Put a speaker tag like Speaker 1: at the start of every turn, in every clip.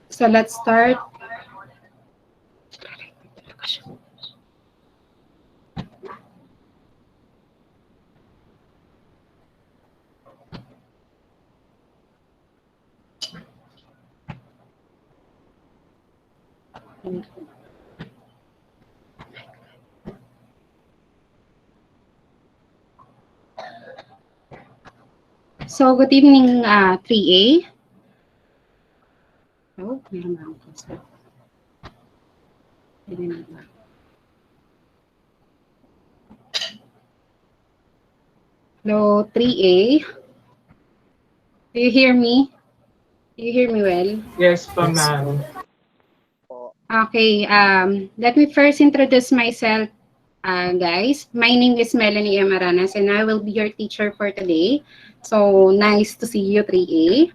Speaker 1: So let's start. So good evening, 3A. Oh, meron ba akong kausap? Hindi na ba? Hello, 3A. Do you hear me? Do you hear me well?
Speaker 2: Yes, po, ma'am.
Speaker 1: Okay, let me first introduce myself, guys. My name is Melanie Aranas, and I will be your teacher for today. So nice to see you, 3A.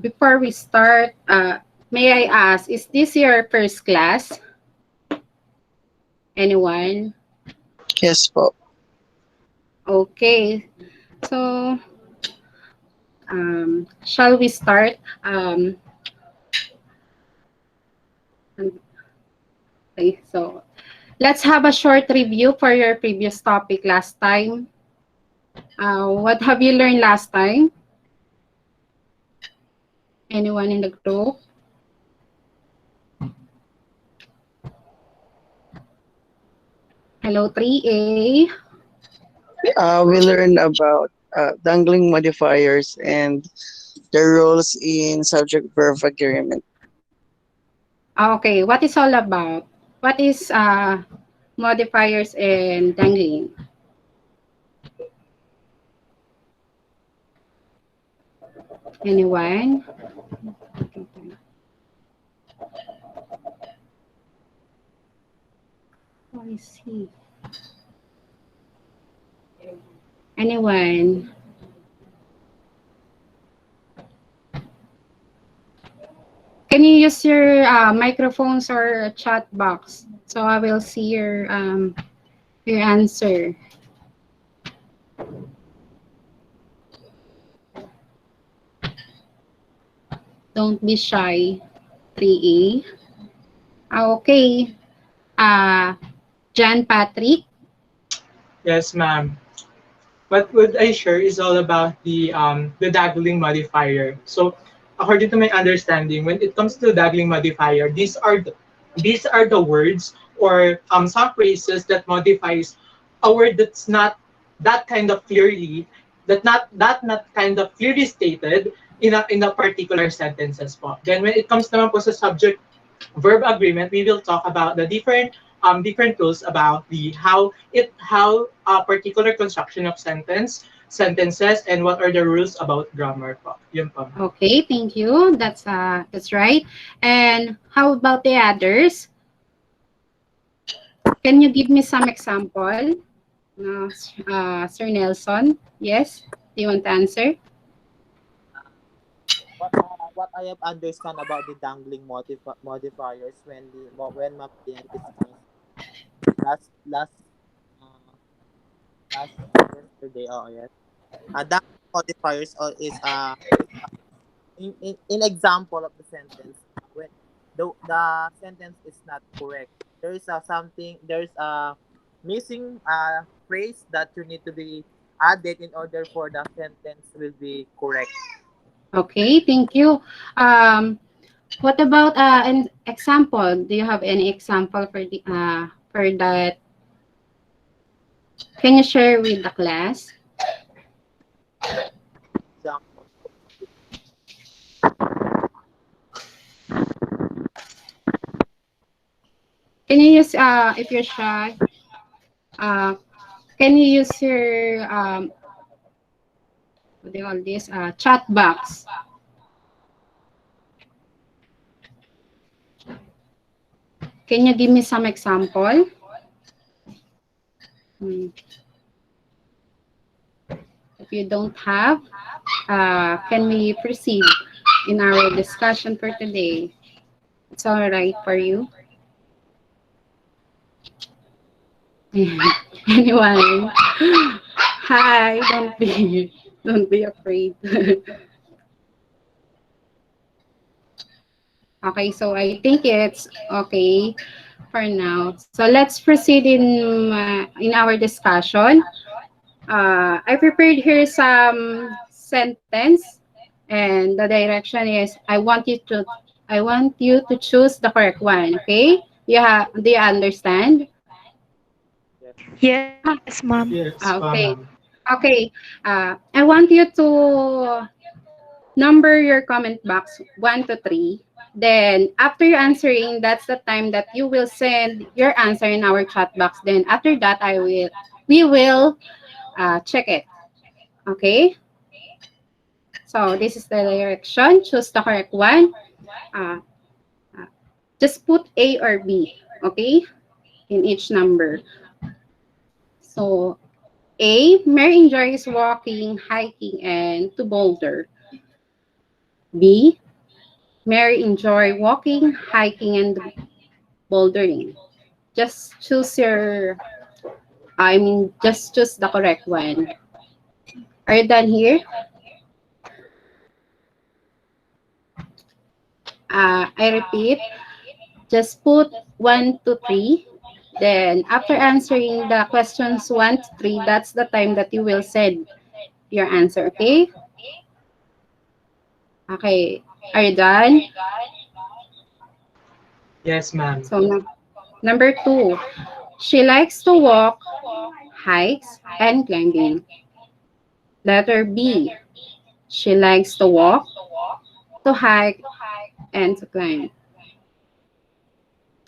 Speaker 1: Before we start, may I ask, is this your first class? Anyone?
Speaker 3: Yes po.
Speaker 1: Okay. So, shall we start? Okay, so let's have a short review for your previous topic last time. What have you learned last time? Anyone in the group? Hello, 3A.
Speaker 3: We learned about dangling modifiers and the rules in subject-verb agreement.
Speaker 1: Okay, what is all about? What is modifiers and dangling? Anyone? Oh, I see. Anyone? Can you use your microphones or chat box so I will see your answer? Don't be shy, 3A. Okay. John Patrick.
Speaker 2: Yes, ma'am. What would I share is all about the daggling modifier. So, according to my understanding, when it comes to daggling modifier, these are the words or some phrases that modifies a word that's not that kind of clearly not kind of clearly stated in a particular sentences po. Then when it comes naman po sa subject verb agreement, we will talk about the different rules about the how a particular construction of sentences and what are the rules about grammar po. Yun po.
Speaker 1: Okay, thank you. That's right. And how about the others? Can you give me some example? Sir Nelson, yes? Do you want to answer?
Speaker 4: What I have understand about the dangling modifiers when Ma'am Diane discussed last uh, last yesterday. Oh yes, dangling modifiers is in example of the sentence when the sentence is not correct. There is a missing phrase that you need to be added in order for the sentence will be correct.
Speaker 1: Okay, thank you. What about an example? Do you have any example for that? Can you share with the class?
Speaker 4: Example.
Speaker 1: Can you use if you're shy? Uh, can you use your what do you call this? Chat box. Can you give me some example? Hmm. If you don't have, can we proceed in our discussion for today? It's all right for you. Anyone? Hi, don't be afraid. Okay, so I think it's okay for now. So let's proceed in our discussion. I prepared here some sentence, and the direction is I want you to choose the correct one. Okay? Do you understand?
Speaker 4: Yes.
Speaker 5: Yes, ma'am.
Speaker 2: Yes,
Speaker 1: Okay.
Speaker 2: ma'am.
Speaker 1: Okay. I want you to number your comment box 1 to 3. Then after you answering, that's the time that you will send your answer in our chat box. Then after that, we will check it. Okay. So this is the direction. Choose the correct one. Uh, uh, just put A or B. Okay, in each number. So A, Mary enjoys walking, hiking, and to Boulder. B, Mary enjoy walking, hiking, and bouldering. Just choose your, just choose the correct one. Are you done here? I repeat, just put 1 to 3. Then after answering the questions 1 to 3, that's the time that you will send your answer. Okay? Okay. Are you done?
Speaker 2: Yes, ma'am.
Speaker 1: So number 2, she likes to walk, hikes, and climbing. Letter B, she likes to walk, to hike, and to climb.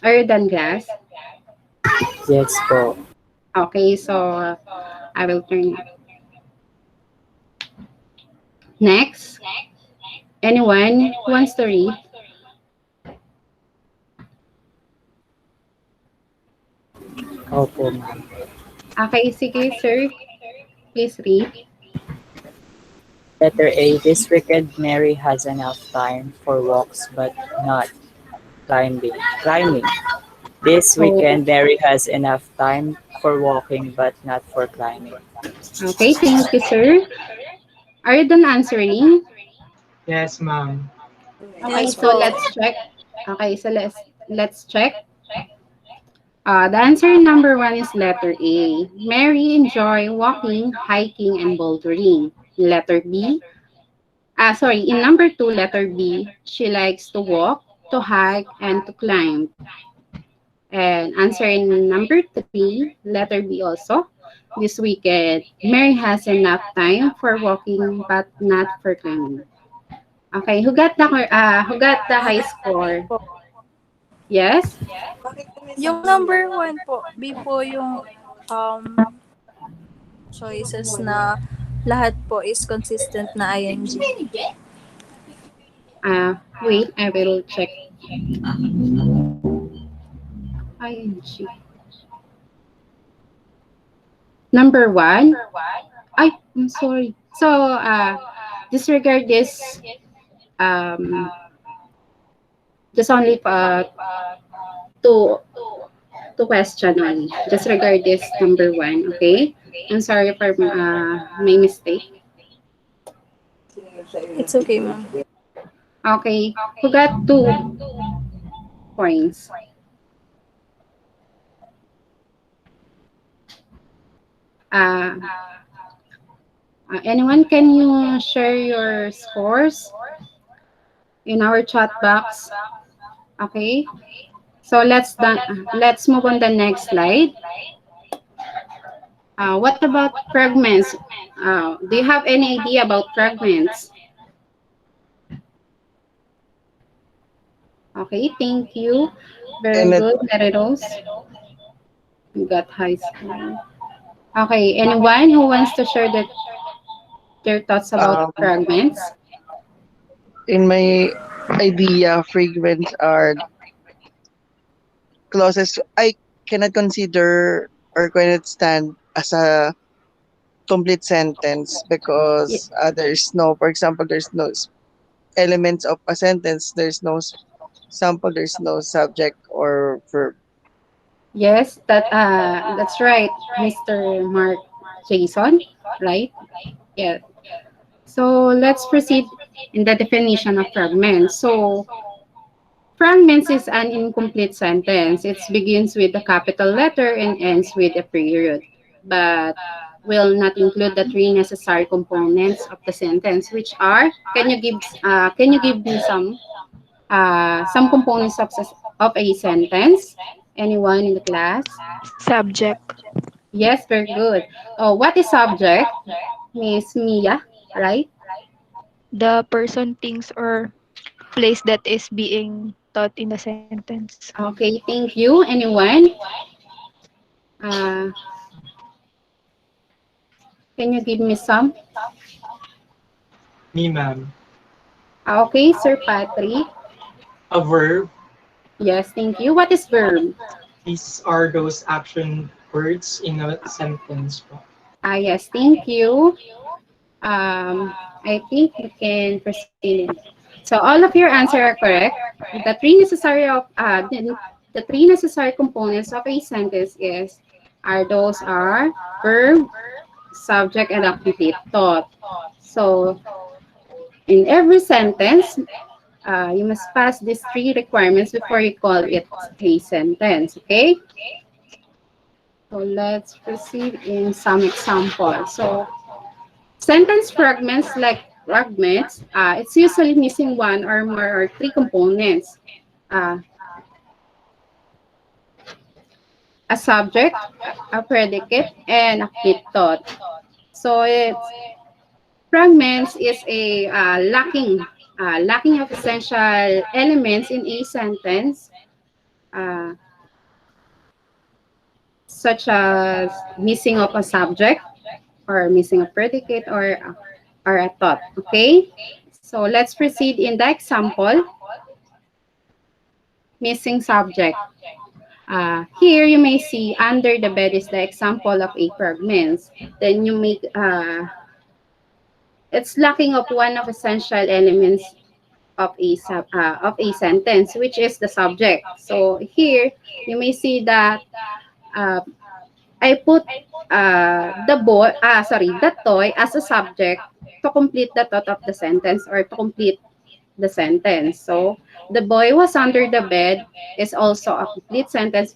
Speaker 1: Are you done, class?
Speaker 4: Yes po.
Speaker 1: Okay, so I will turn it. Next, anyone who wants to read?
Speaker 4: Opo, ma'am.
Speaker 1: Okay, sige, sir. Please read.
Speaker 4: Letter A. This weekend, Mary has enough time for walks but not climbing. This
Speaker 1: So,
Speaker 4: weekend, Mary has enough time for walking but not for climbing.
Speaker 1: okay, thank you, sir. Are you done answering?
Speaker 2: Yes, ma'am.
Speaker 1: Okay,
Speaker 5: Yes
Speaker 1: so
Speaker 5: po.
Speaker 1: let's check. Okay, so let's check. The answer number 1 is letter A. Mary enjoy walking, hiking, and bouldering. Letter B. Sorry, in number 2, letter B, she likes to walk, to hike, and to climb. And answer in number 3, letter B also. This weekend, Mary has enough time for walking but not for climbing. Okay, who got the high score?
Speaker 5: Po.
Speaker 1: Yes?
Speaker 5: Yung number 1 po, B po yung choices na lahat po is consistent na ing.
Speaker 1: Wait, I will check. ING. Number 1. I'm sorry. So, disregard this, um, just only two, two question only. Just regard this number 1, okay? I'm sorry for my mistake.
Speaker 5: It's okay, ma'am.
Speaker 1: Okay, who got 2 points? Uh, Anyone, can you share your scores in our chat box? Okay, so let's move on the next slide. What about fragments? Do you have any idea about fragments? Okay, thank you. Very
Speaker 3: And it,
Speaker 1: good, Mary Rose. You got high score. Okay, anyone who wants to share their thoughts about
Speaker 3: um,
Speaker 1: fragments?
Speaker 3: in my idea, fragments are clauses I cannot consider or cannot stand as a complete sentence
Speaker 1: Y-
Speaker 3: because there's no, for example, there's no elements of a sentence, there's no sample, there's no subject or verb.
Speaker 1: Yes, that's right, Mr. Mark Jason, right? Yeah. So let's proceed in the definition of fragments. So Fragments is an incomplete sentence. It begins with a capital letter and ends with a period, but will not include the three necessary components of the sentence, which are, can you give me some components of a sentence? Anyone in the class?
Speaker 6: Subject.
Speaker 1: Yes, very good. Oh, what is subject? Miss Mia, right?
Speaker 6: The person, things, or place that is being taught in the sentence.
Speaker 1: Okay, thank you. Anyone? Uh, can you give me some?
Speaker 2: Me, ma'am.
Speaker 1: Okay, Sir Patrick.
Speaker 2: A verb.
Speaker 1: Yes, thank you. What is verb?
Speaker 2: These are those action words in a sentence po.
Speaker 1: Yes, thank you. I think we can proceed. So all of your answers are correct. The three necessary components of a sentence are verb, subject, and a complete thought. So in every sentence, you must pass these three requirements before you call it a sentence. Okay. So let's proceed in some examples. So sentence fragments like fragments, it's usually missing one or more or three components. Uh, a subject, a predicate, and a complete thought. So it's fragments is a lacking of essential elements in a sentence, uh, such as missing of a subject or missing a predicate or a thought. Okay, so let's proceed in the example. Missing subject. Here you may see under the bed is the example of a fragments. Then you make it's lacking of one of essential elements of a sentence, which is the subject. So here you may see that uh, I put the toy as a subject to complete the thought of the sentence or to complete the sentence. So the boy was under the bed is also a complete sentence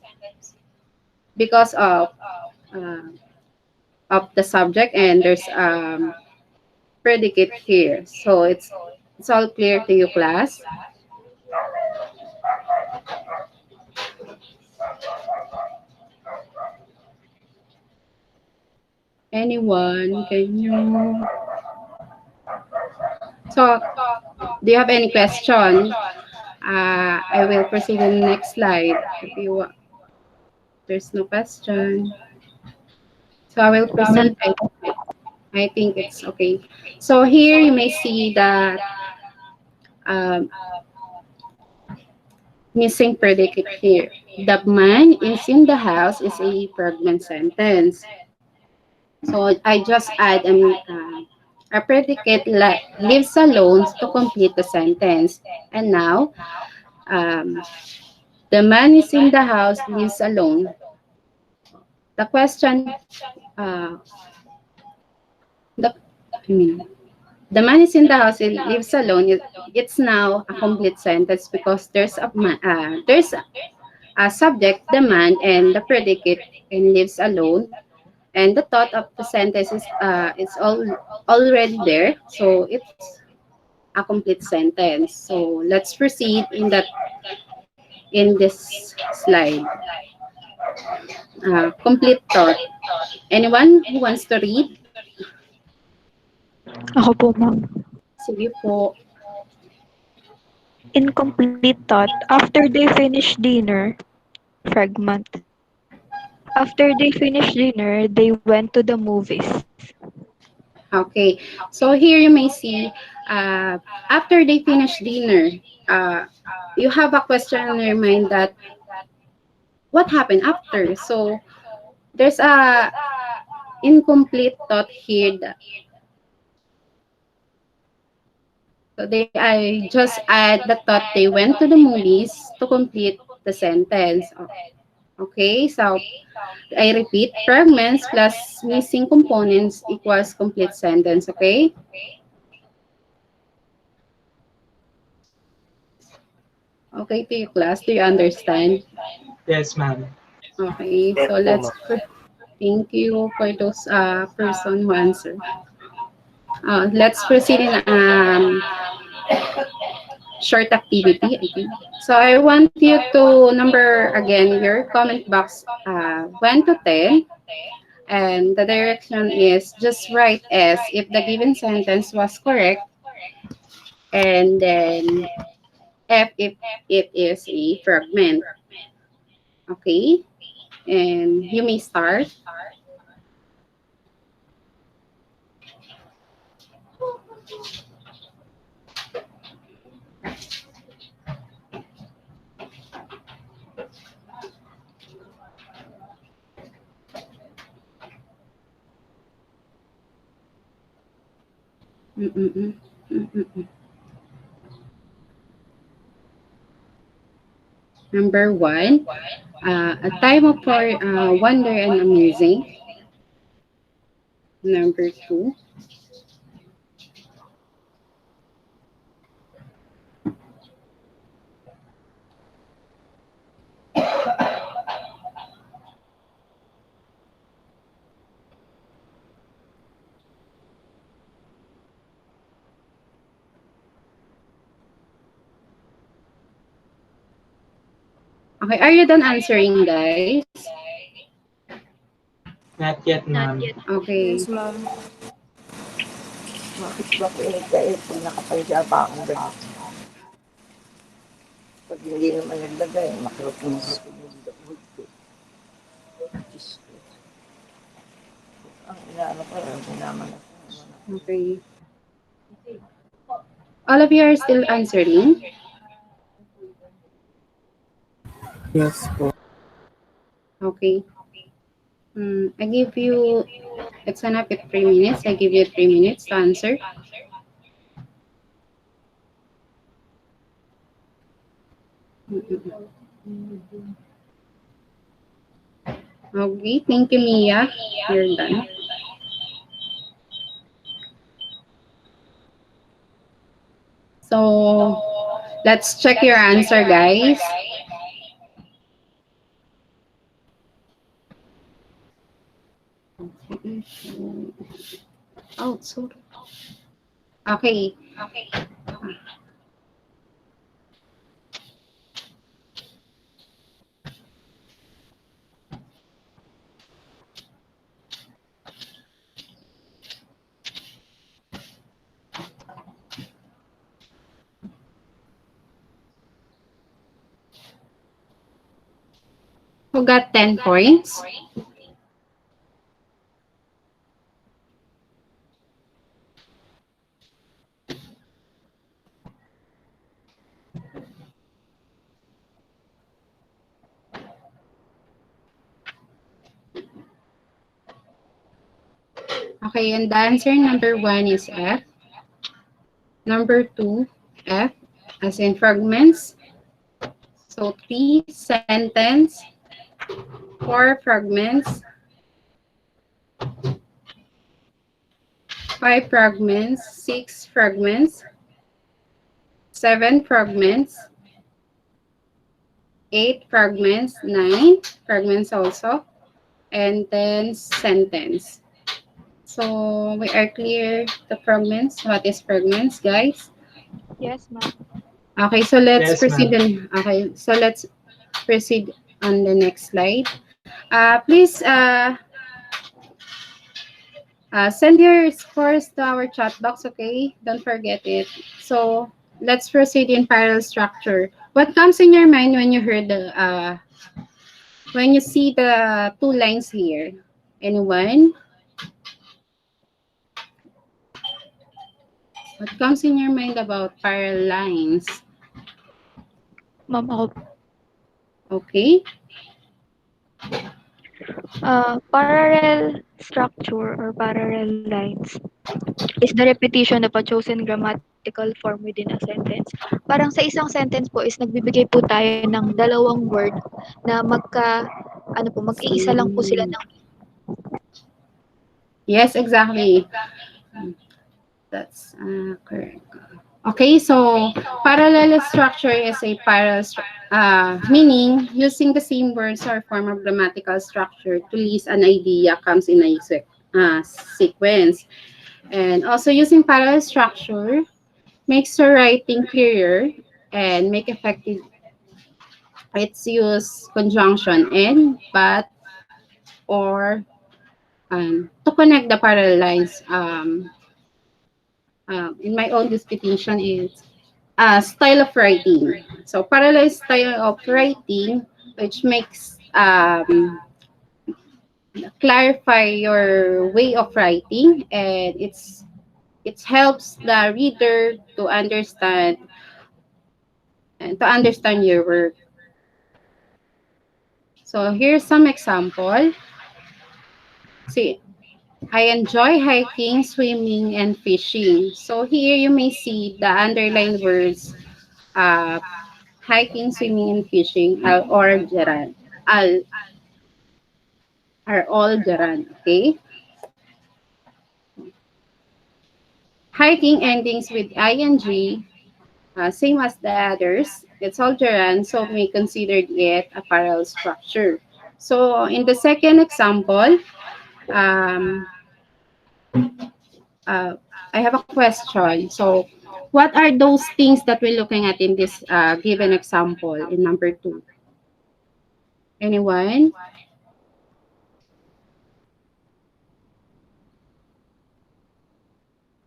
Speaker 1: because uh, of the subject, and there's predicate here. So it's all clear to you, class. Anyone, can you? So, do you have any question? I will proceed in the next slide. If you want, there's no question. So I will proceed. I think it's okay. So here you may see that um, missing predicate here. The man is in the house is a fragment sentence. So I just add a predicate lives alone to complete the sentence. And now, um, the man is in the house, lives alone. The question, uh, the, I mean, the man is in the house, he lives alone. It's now a complete sentence because there's a subject, the man, and the predicate, and lives alone. And the thought of the sentence is already there, so it's a complete sentence. So let's proceed in this slide. Complete thought. Anyone who wants to read?
Speaker 6: Ako po, ma'am.
Speaker 1: Sige po.
Speaker 6: Incomplete thought. After they finish dinner, fragment. After they finished dinner, they went to the movies.
Speaker 1: Okay. So here you may see, after they finish dinner, uh, you have a question in your mind that what happened after? So there's a incomplete thought here. So I just add the thought they went to the movies to complete the sentence. Okay, so I repeat, fragments plus missing components equals complete sentence, okay? Okay to you, class? Do you understand?
Speaker 2: Yes, ma'am.
Speaker 1: Okay, so thank you for those person who answer. Let's proceed in short activity, I think. So I want you to number again your comment box 1 to 10, and the direction is just write S if the given sentence was correct, and then F if it is a fragment. Okay, and you may start. Mm-mm-mm. Mm-mm-mm. Number 1, a time of wonder and amazing. Number 2, okay, are you done answering, guys?
Speaker 2: Not yet,
Speaker 6: Not
Speaker 2: ma'am.
Speaker 6: yet.
Speaker 1: Okay.
Speaker 5: Yes, ma'am.
Speaker 7: Bakit ba pinagkait kung nakapahiga pa akong ganito? Pag hindi naman naglagay, makrutong-rutong yung daod ko. Diyos ko. Ang inaano ko, hindi naman ako.
Speaker 1: Okay. All of you are still answering?
Speaker 4: Yes po.
Speaker 1: Okay. I give you, it's enough with 3 minutes. I give you 3 minutes to answer. Okay, thank you, Mia. You're done. So, let's check your answer, guys. Oh, sorry. Okay. Who got 10 points? Okay, and the answer number 1 is F. Number 2, F, as in fragments. So 3, sentence. 4, fragments. 5, fragments. 6, fragments. 7, fragments. 8, fragments. 9, fragments also. And then sentence. So we are clear the fragments. What is fragments, guys?
Speaker 6: Yes, ma'am.
Speaker 1: Okay, so let's
Speaker 2: Yes,
Speaker 1: proceed.
Speaker 2: ma'am.
Speaker 1: Let's proceed on the next slide. Please send your scores to our chat box, okay? Don't forget it. So let's proceed in parallel structure. What comes in your mind when you heard when you see the two lines here? Anyone? What comes in your mind about parallel lines?
Speaker 6: Ma'am, ako.
Speaker 1: Okay.
Speaker 6: Parallel structure or parallel lines is the repetition of a chosen grammatical form within a sentence. Parang sa isang sentence po is nagbibigay po tayo ng dalawang word na mag-iisa lang po sila
Speaker 1: Same.
Speaker 6: ng
Speaker 1: Yes, exactly. That's correct. Okay, so parallel structure is a meaning using the same words or form of grammatical structure to list an idea comes in a sequence. And also using parallel structure makes your writing clearer and make effective its use conjunction and but or to connect the parallel lines. In my own disputation is style of writing. So parallel style of writing, which makes clarify your way of writing, and it helps the reader to understand your work. So here's some example. See, I enjoy hiking, swimming, and fishing. So here you may see the underlined words, uh, hiking, swimming, and fishing are, are all gerund, okay? Hiking endings with ing, same as the others. It's all gerund, so we considered it a parallel structure. So in the second example, um, uh, I have a question. So what are those things that we're looking at in this given example in number 2? Anyone?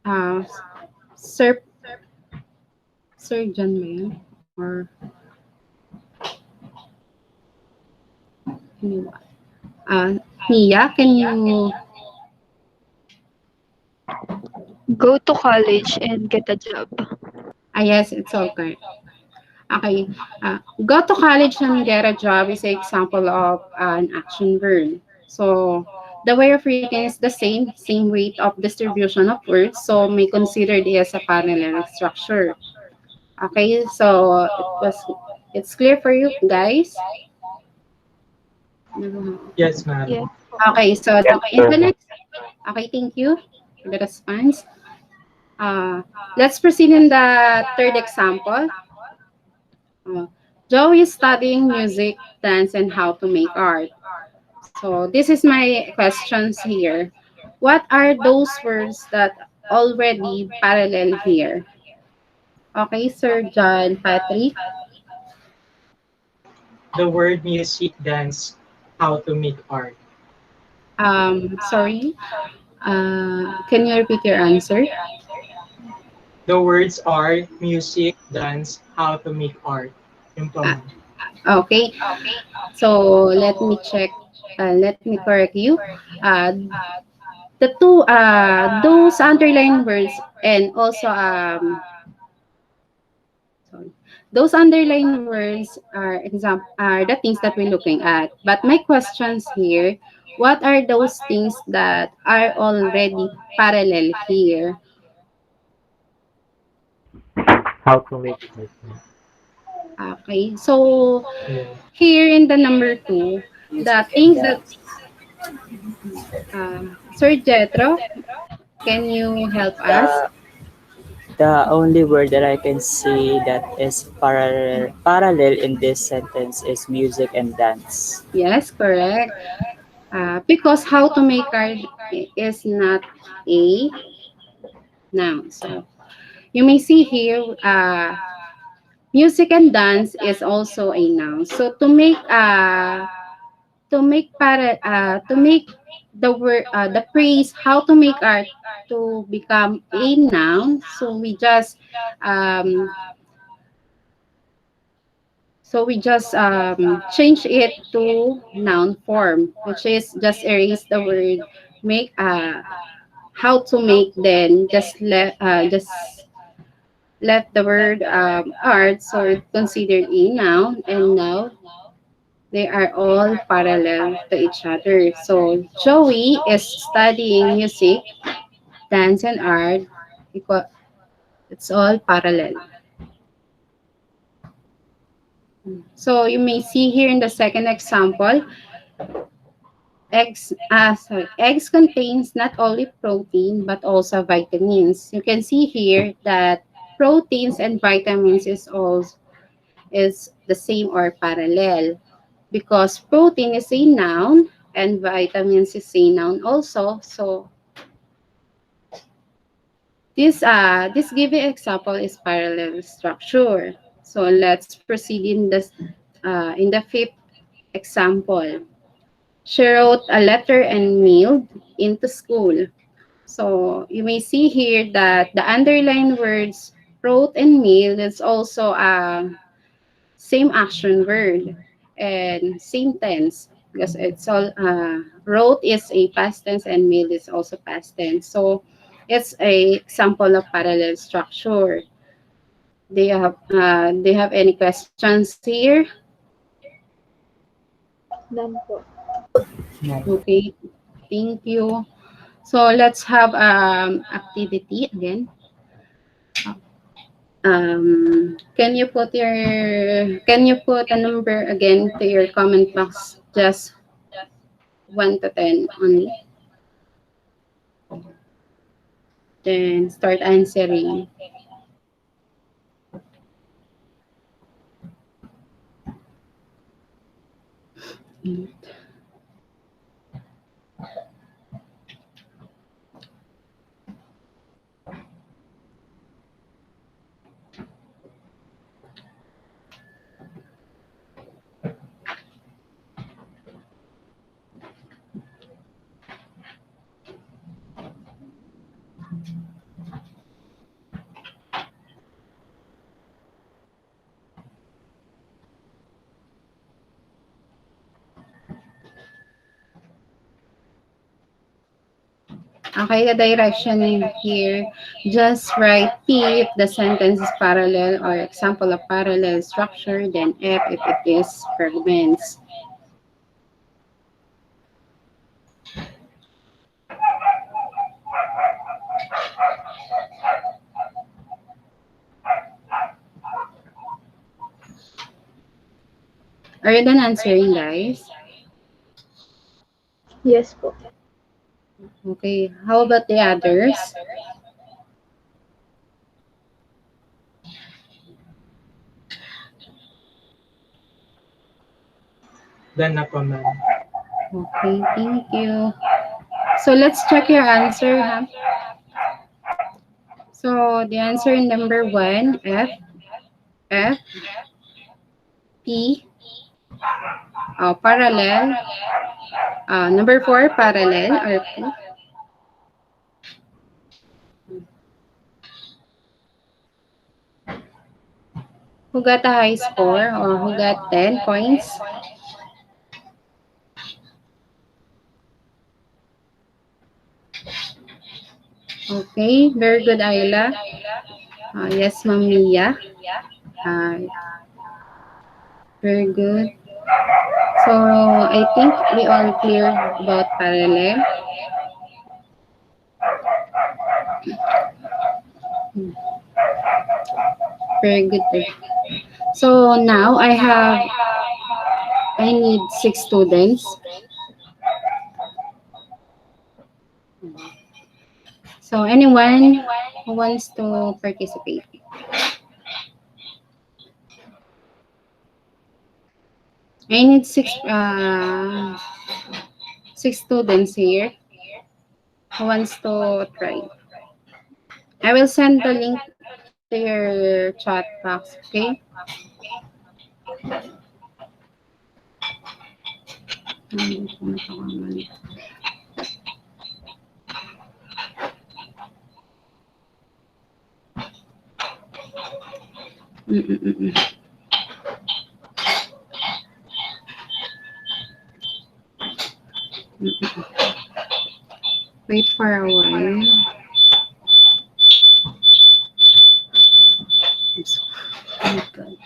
Speaker 1: Uh, Sir, Sir John ba yun? Or anyone? Mia, can you...
Speaker 6: Go to college and get a job.
Speaker 1: Yes, it's okay. Okay. Go to college and get a job is an example of an action verb. So the way of reading is the same rate of distribution of words. So may consider this as a parallel structure. Okay, so it's clear for you guys.
Speaker 2: Yes, ma'am.
Speaker 6: Yes po.
Speaker 1: Okay, so in the next, okay, thank you for the response. Let's proceed in the third example. Uh, Joe is studying music, dance, and how to make art. So this is my questions here. What are those words that already parallel here? Okay, Sir John Patrick.
Speaker 2: The word music, dance, how to make art.
Speaker 1: Sorry. Can you repeat your answer?
Speaker 2: The words are music, dance, how to make art. Yun po,
Speaker 1: Ah,
Speaker 2: ma'am.
Speaker 1: okay. So let me check. Let me correct you. Uh, the two those underlined words and also sorry. Those underlined words are the things that we're looking at. But my questions here, what are those things that are already parallel here?
Speaker 8: How to make it.
Speaker 1: Okay. So
Speaker 2: Yeah.
Speaker 1: here in the number 2, the things that Sir Jetro, can you help us?
Speaker 7: The the only word that I can see that is parallel in this sentence is music and dance.
Speaker 1: Yes, correct. Because how to make art is not a noun. So you may see here, music and dance is also a noun. So to make the phrase how to make art to become a noun, um, we just change it to noun form, which is just erase the word make how to make, then just left the word art, so it's considered a noun, and now they are all parallel to each other. So Joey is studying music, dance, and art because it's all parallel. So you may see here in the second example, eggs contains not only protein but also vitamins. You can see here that proteins and vitamins is the same or parallel because protein is a noun and vitamins is a noun also. So this given example is parallel structure. So let's proceed in the fifth example. She wrote a letter and mailed into school. So you may see here that the underlined words wrote and mailed is also a same action word and same tense because it's all wrote is a past tense and mailed is also past tense. So it's a example of parallel structure. Do you have any questions here?
Speaker 6: None po.
Speaker 1: Okay, thank you. So let's have activity again. Can you put a number again to your comment box? Just 1 to 10 only. Then start answering. Okay, the direction in here, just write P if the sentence is parallel or example of parallel structure, then F if it is fragments. Are you done answering, guys?
Speaker 6: Yes po.
Speaker 1: Okay, how about the others?
Speaker 2: Done na po, ma'am.
Speaker 1: Okay, thank you. So let's check your answer, huh? So the answer in number 1, F, P, parallel. Number 4, parallel or P. Who got a high score or who got 10 points? Okay, very good, Ayla. Yes, Ma'am Mia. Uh, very good. So I think we all clear about parallel. Very good. So now I need 6 students. So anyone who wants to participate? I need six students here who wants to try. I will send the link to your chat box, okay? Mm-mm-mm. Wait for a while. Oh my God.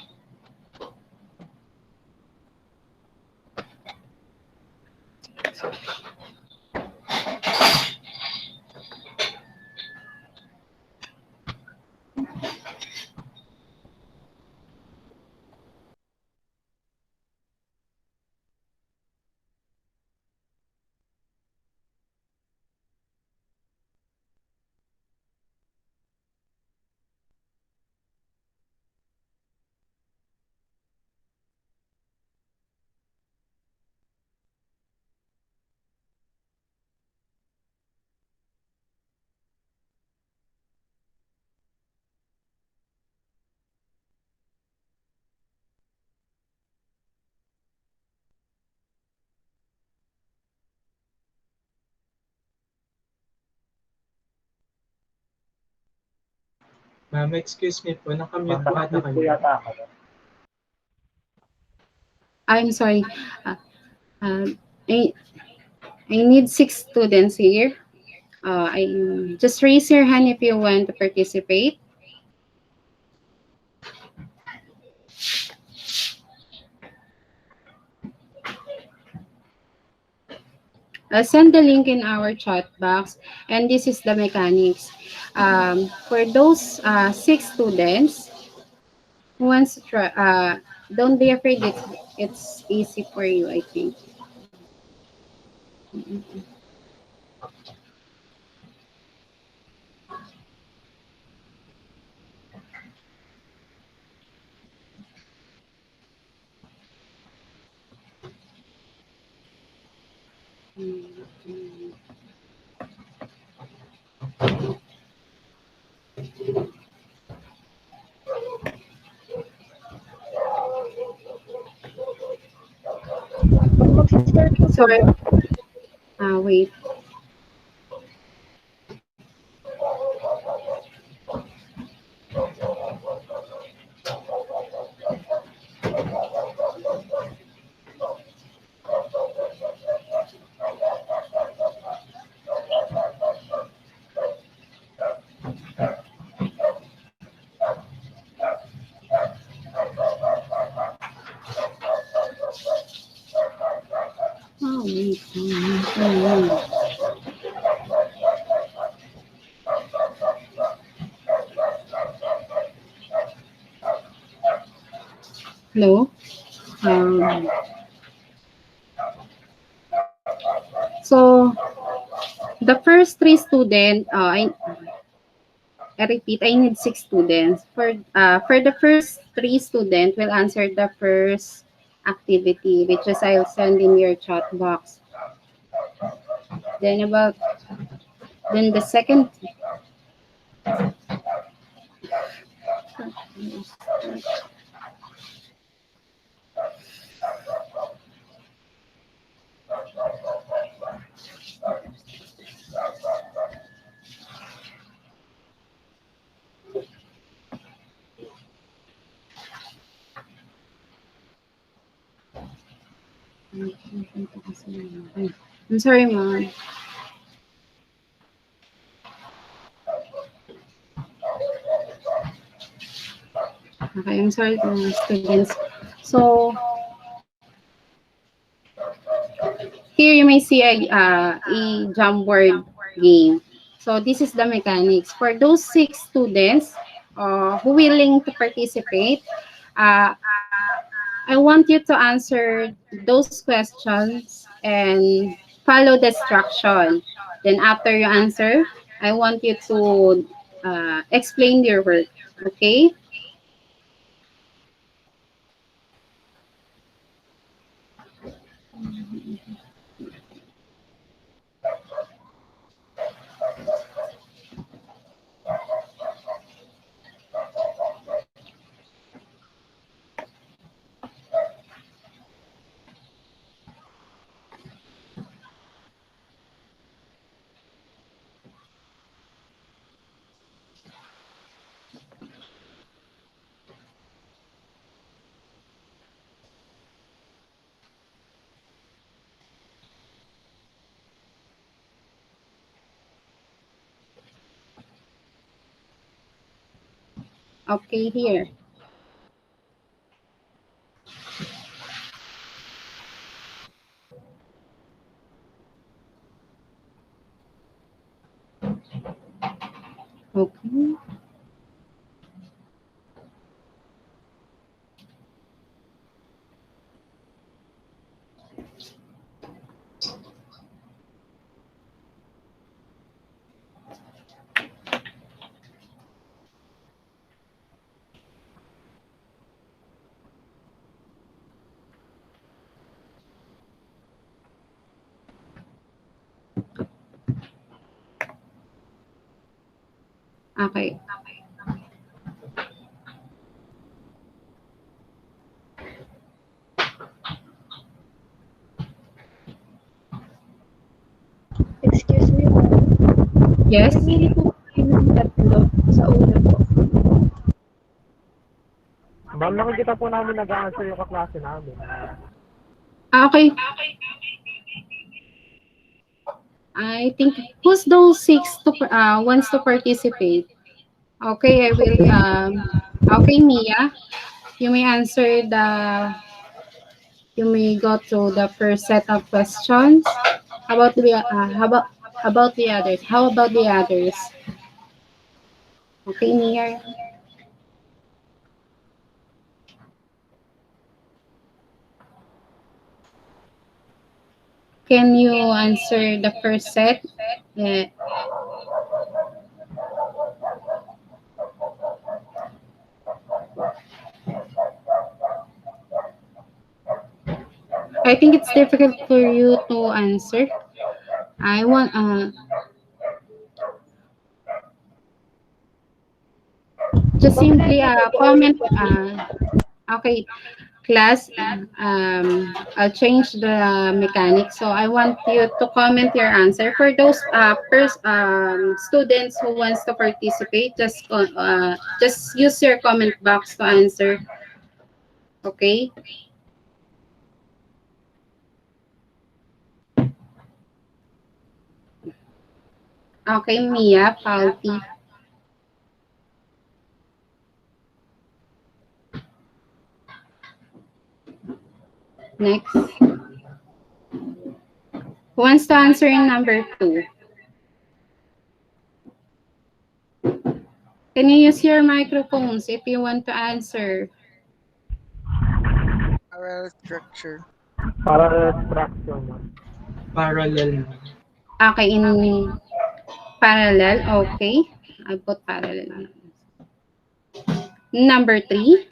Speaker 2: Ma'am, excuse me po, nakamute
Speaker 8: Ma'am,
Speaker 2: po ata
Speaker 8: nakamute po
Speaker 2: kayo.
Speaker 8: yata ako.
Speaker 1: I'm sorry. Uh, uh, I, I need 6 students here. I just raise your hand if you want to participate. Send the link in our chat box, and this is the mechanics. For those 6 students who wants to try, don't be afraid. It's easy for you, I think.
Speaker 6: Mag-start po po
Speaker 1: Sorry.
Speaker 6: ba?
Speaker 1: Wait. Oh, wait. Hello. Um, so the first 3 students, I repeat, I need 6 students. For the first 3 students, will answer the first activity, which is I'll send in your chat box. Then then the second. I'm sorry, mom. Okay, I'm sorry, students. So here you may see a Jamboard game. So this is the mechanics. For those 6 students who willing to participate, uh, I want you to answer those questions and follow the instruction. Then after you answer, I want you to explain your work. Okay? Okay, here. Okay. Okay.
Speaker 6: Excuse me po.
Speaker 1: Yes?
Speaker 6: Mamili po kayo ng tatlo sa una po.
Speaker 8: Ma'am, nakikita po namin nag-a-answer yung kaklase namin.
Speaker 1: Okay. I think who's those six to wants to participate? Okay, I will. Okay, Mia, you may answer the. You may go to the first set of questions. How about the others? How about the others? Okay, Mia. Can you answer the first set? Yeah. I think it's difficult for you to answer. I want just simply comment. Okay, class. I'll change the mechanic. So I want you to comment your answer for those students who wants to participate. Just use your comment box to answer. Okay. Okay, Mia, Palti. Next. Who wants to answer in number 2? Can you use your microphones if you want to answer?
Speaker 3: Parallel structure.
Speaker 8: Para structure, ma'am.
Speaker 2: Parallel.
Speaker 1: Okay, in parallel. Okay. I'll put parallel. Number 3.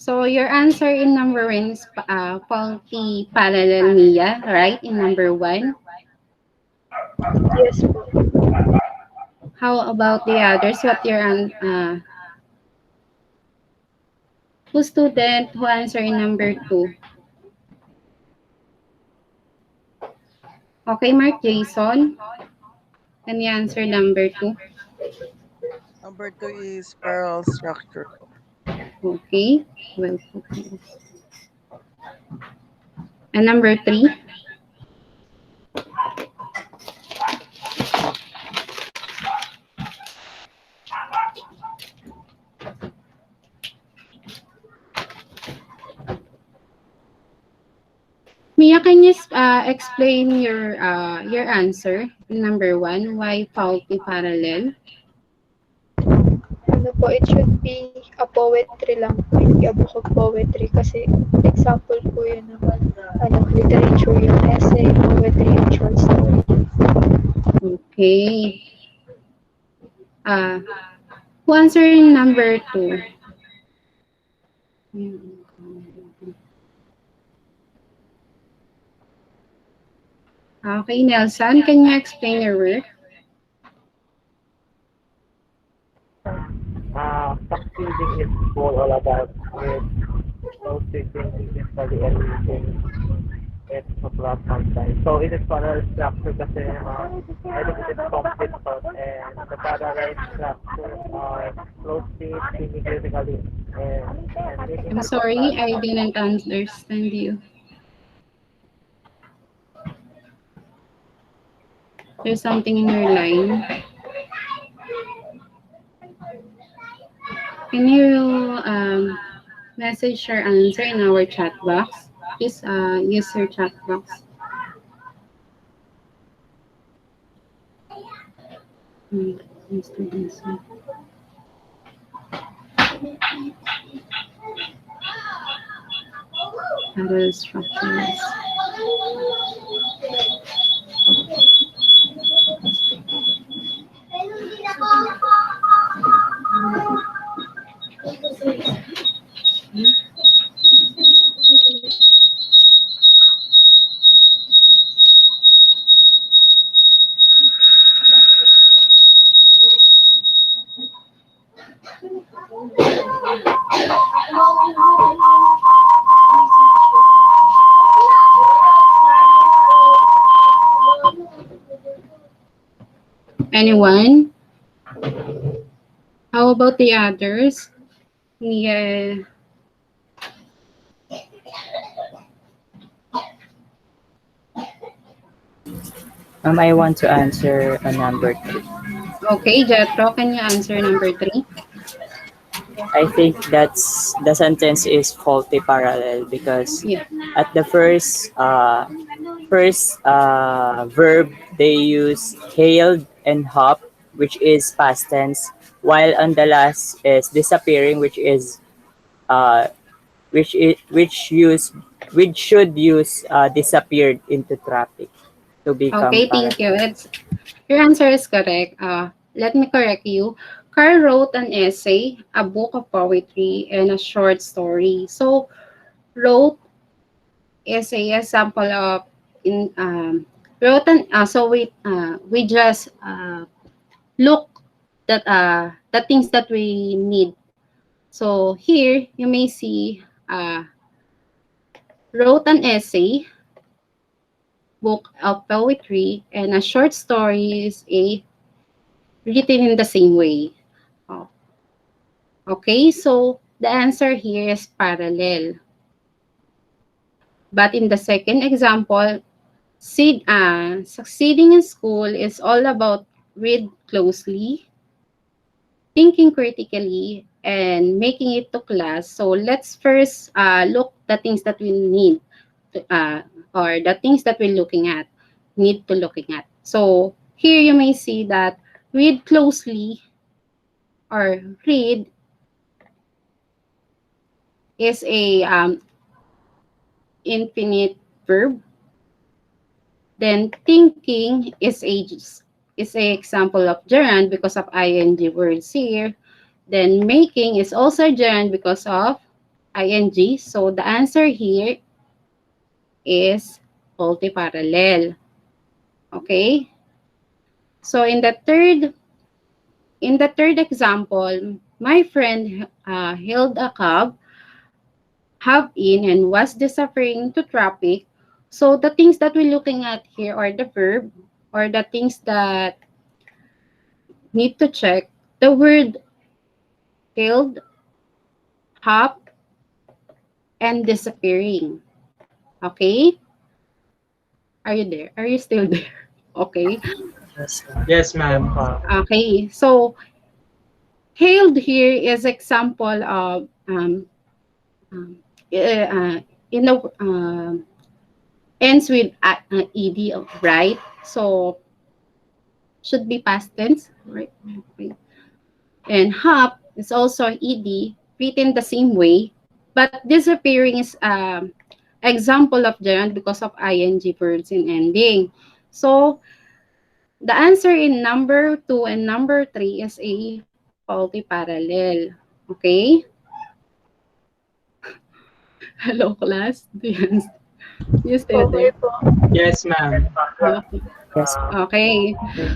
Speaker 1: So your answer in number 1 is faulty parallel, Mia, right? In number 1.
Speaker 6: Yes po.
Speaker 1: How about the others? What your who student who answer in number 2? Okay, Mark Jason. Can you answer number 2?
Speaker 3: Number 2 is parallel structure.
Speaker 1: Okay. Well, okay. And number 3? Mia, can you explain your answer? Number 1, why faulty parallel?
Speaker 6: Ano po, it should be a poetry lang po, hindi a book of poetry kasi example po yun ng literature yung essay, poetry, and short story.
Speaker 1: Okay. Who answer in number 2? Okay, Nelson, can you explain your work?
Speaker 8: Succeeding is all about with those taking physically and using it to class sometimes. So it is parallel structure kasi I think it is complete thought and the parallel structure are closely critically and making
Speaker 1: I'm
Speaker 8: the
Speaker 1: sorry,
Speaker 8: class.
Speaker 1: I didn't understand you. There's something in your line. Can you message your answer in our chat box? Please use your chat box. Mr. Benson. Parallel structures. Anyone? How about the others? Yeah.
Speaker 9: I want to answer a number three.
Speaker 1: Okay, Jetro, can you answer number three?
Speaker 9: I think that's the sentence is faulty parallel because
Speaker 1: Yeah.
Speaker 9: at the first verb they use hailed and hop, which is past tense, while on the last is disappearing, uh which should use disappeared into traffic to become
Speaker 1: Okay, thank
Speaker 9: parallel.
Speaker 1: you. Your answer is correct. Let me correct you. Carl wrote an essay, a book of poetry, and a short story. So, wrote is a example of in wrote an we just look that the things that we need. So here you may see wrote an essay, book of poetry, and a short story is a written in the same way. Oh, okay, so the answer here is parallel. But in the second example, succeeding in school is all about read closely, thinking critically, and making it to class. So let's first look the things that we need to, or the things that we're looking at, need to looking at. So here you may see that read closely or read is a infinite verb. Then thinking is a example of gerund because of ing words here. Then making is also gerund because of ing. So the answer here is multi-parallel. Okay? So in the third example, my friend hailed a cab, have in, and was disappearing to traffic. So the things that we're looking at here are the verb or the things that need to check. The word hailed, hop, and disappearing. Okay? Are you there? Are you still there? Okay.
Speaker 9: Yes.
Speaker 2: Yes,
Speaker 8: Yes,
Speaker 2: ma'am.
Speaker 8: ma'am.
Speaker 1: Okay. So hailed here is example of um, in the ends with ed, right? So should be past tense, right? Okay. And hop is also ed, written the same way, but disappearing is example of gerund because of ing verbs in ending. So the answer in number 2 and number 3 is a faulty parallel. Okay? Hello, class. You still
Speaker 5: Okay
Speaker 1: there?
Speaker 5: po.
Speaker 2: Yes, ma'am.
Speaker 1: Okay.
Speaker 9: Yes.
Speaker 1: Okay.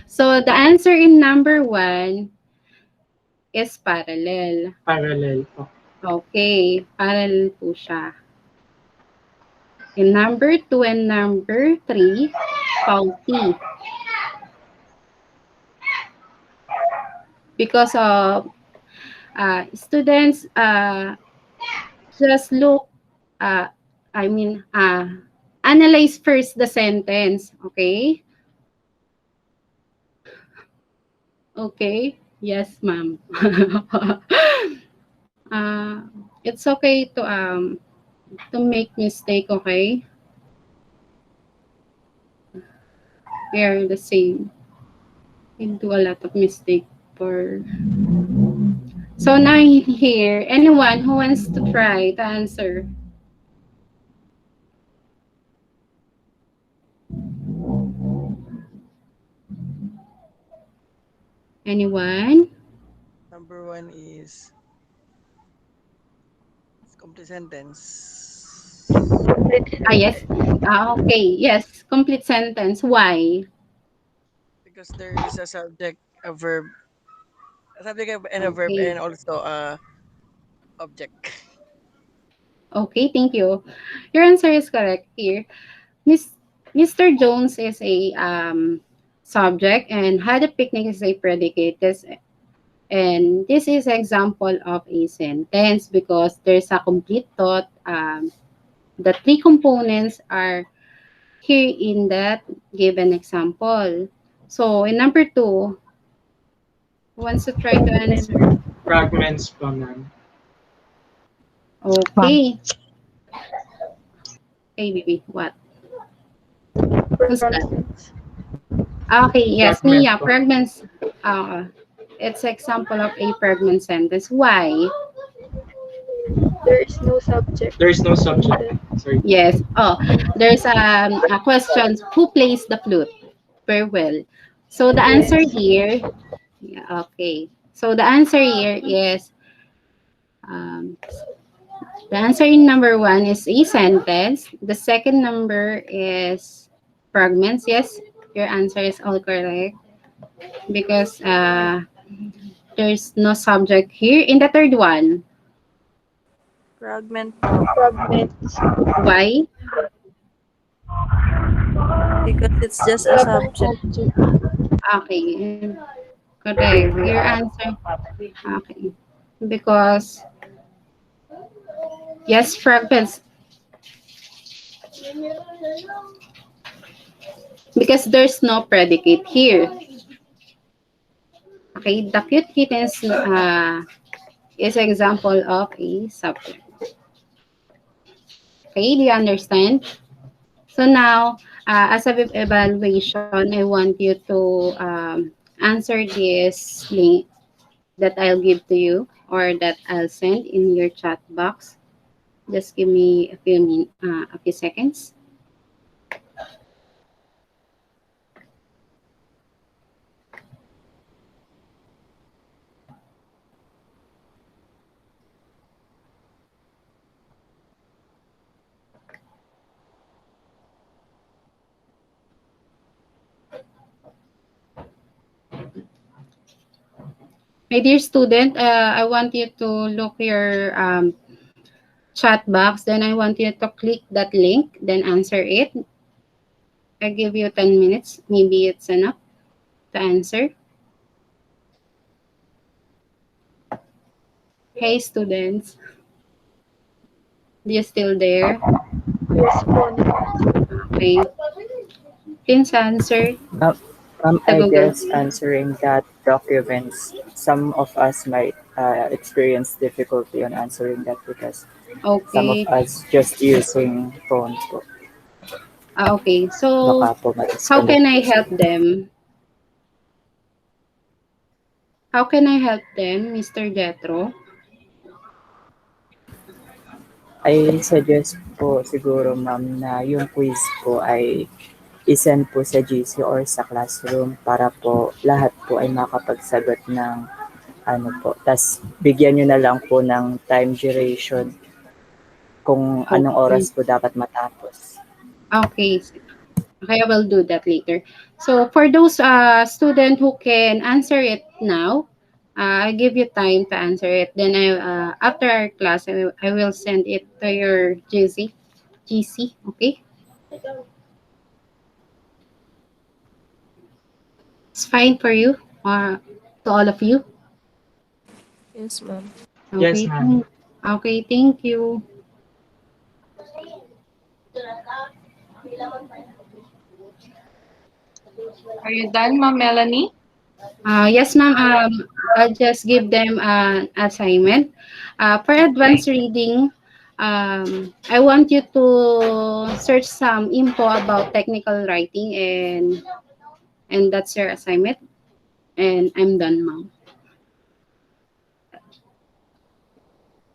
Speaker 1: So the answer in number 1 is parallel.
Speaker 2: Parallel po.
Speaker 1: Okay. Parallel po siya. In number 2 and number 3, faulty. Because of students just look, uh, I mean, analyze first the sentence. Okay? Okay? Yes, ma'am. uh, it's okay to make mistake, okay? We are the same. We do a lot of mistake for. So now here, anyone who wants to try to answer? Anyone?
Speaker 3: Number one is complete sentence.
Speaker 1: Yes. Okay. Yes. Complete sentence. Why?
Speaker 3: Because there is a subject, a verb, Subject and a verb
Speaker 1: Okay.
Speaker 3: and also object.
Speaker 1: Okay, thank you. Your answer is correct here. Miss Mr. Jones is a subject and had a picnic is a predicate. And this is example of a sentence because there's a complete thought. The three components are here in that given example. So in number two, who wants to try to answer?
Speaker 2: Fragments po, ma'am.
Speaker 1: Okay. Hey, baby, what? Who's that? Okay, yes,
Speaker 2: Fragment
Speaker 1: Mia.
Speaker 2: po.
Speaker 1: Fragments. Uh, it's example of a fragment sentence. Why?
Speaker 6: There is no subject
Speaker 2: There is no
Speaker 6: in
Speaker 2: subject.
Speaker 6: the
Speaker 2: Sorry.
Speaker 1: Yes. Oh, there's a question. Who plays the flute? Very well. So the answer
Speaker 6: yes.
Speaker 1: here, yeah, okay. So the answer here is um, the answer in number one is a sentence. The second number is fragments. Yes, your answer is all correct because there's no subject here. In the third one,
Speaker 5: Fragment po.
Speaker 6: Fragments.
Speaker 1: why?
Speaker 5: Because it's just a
Speaker 6: Wala pong
Speaker 5: subject.
Speaker 6: subject.
Speaker 1: Okay, correct. Your answer. Okay, because yes, fragments. Because there's no predicate here. Okay, the cute kittens is example of a subject. Okay, do you understand? So now, as a evaluation, I want you to answer this link that I'll give to you or that I'll send in your chat box. Just give me a few seconds. My dear student, I want you to look your chat box. Then I want you to click that link, then answer it. I give you 10 minutes. Maybe it's enough to answer. Hey, students. You still there?
Speaker 6: Yes po.
Speaker 1: Okay. Please answer
Speaker 9: Um,
Speaker 1: the
Speaker 9: I
Speaker 1: Google.
Speaker 9: guess answering that documents, some of us might experience difficulty on answering that because some of
Speaker 1: Okay.
Speaker 9: us just using phone po.
Speaker 1: Okay.
Speaker 9: Baka
Speaker 1: So,
Speaker 9: po
Speaker 1: how
Speaker 9: ma-disconnect
Speaker 1: can I
Speaker 9: po
Speaker 1: help
Speaker 9: sila.
Speaker 1: them? How can I help them, Mr. Jetro?
Speaker 9: I suggest po siguro ma'am na yung quiz po ay isend po sa GC or sa classroom para po lahat po ay makapagsagot ng ano po. Tas bigyan nyo na lang po ng time duration kung anong oras
Speaker 1: Okay.
Speaker 9: po dapat matapos.
Speaker 1: Okay. Okay, I will do that later. So, for those student who can answer it now, I give you time to answer it. Then, after our class, I will send it to your GC. Okay? It's fine for you, to all of you.
Speaker 5: Yes, ma'am.
Speaker 2: Yes,
Speaker 1: Okay.
Speaker 2: ma'am.
Speaker 1: Okay, thank you.
Speaker 10: Are you done, Ma'am Melanie?
Speaker 1: Yes, ma'am. I'll just give them an assignment. For advanced reading, I want you to search some info about technical writing, and that's your assignment. And I'm done, ma'am.